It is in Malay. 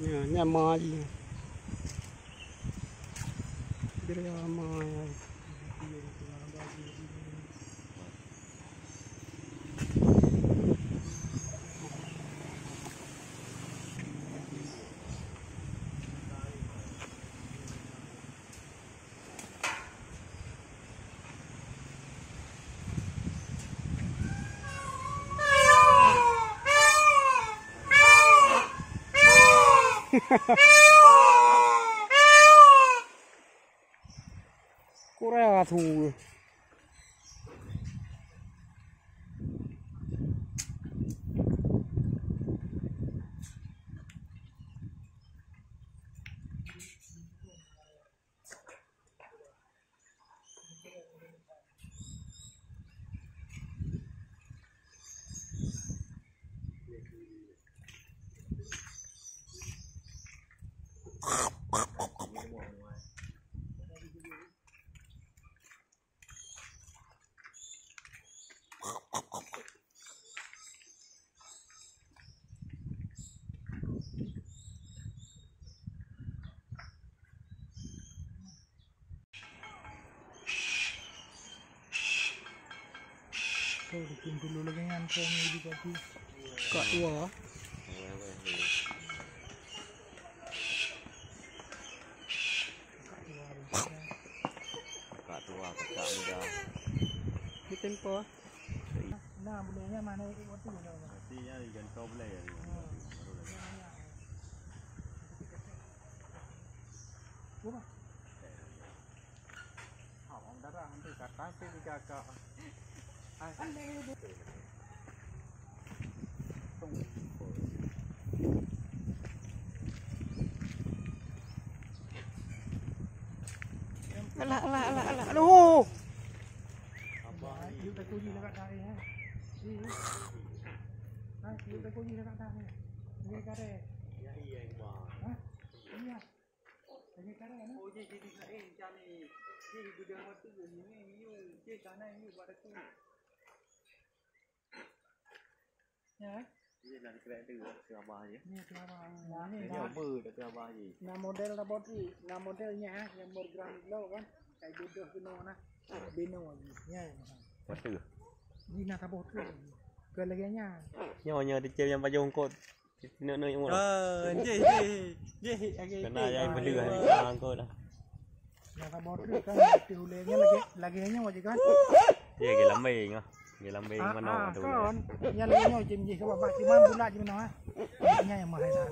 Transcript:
nhà mai gì đây là mai cô ra thù thôi thì cùng dulu lagi ngantor di kopi kak tua kak tua kak muda di tempo nah budayanya mana itu waktu itu artinya ikan kau boleh ya Bukan. Ông đã ra anh thì cả cái kakak. Anh đây đi. Alah, aduh. Yêu tay cô gì nó gạt đây ha. Đi. Đây, yêu tay cô gì nó gạt đây. Nghe cái đây. ya iya iba Hah? Iya. Nghe cái đây nó. oh je jadi cari je gudang waktu ni je kana ni buat aku Ya. Ini dari kereta ke abah je. Ni kenapa? Nah, ni Ini apa dah ke abah je. nah model robotri, nah modelnya yang bergerak low kan. Kayak bodoh beno nah. Beno lagi. Ya. Waktu. Di nak tabot tu. Ke lagi nya. Nyonya di cem yang baju kot. Nak yang mana? Je Kena yang berdua ni sekarang kau dah. Nah tabot tu kan diulenya lagi nya wajib kan. Ya ke lambing ah. Ke lambing mana tu. Kan. Nya lagi nya jim ji ke bapak cuma bulat je mana. Nya yang mahal dah.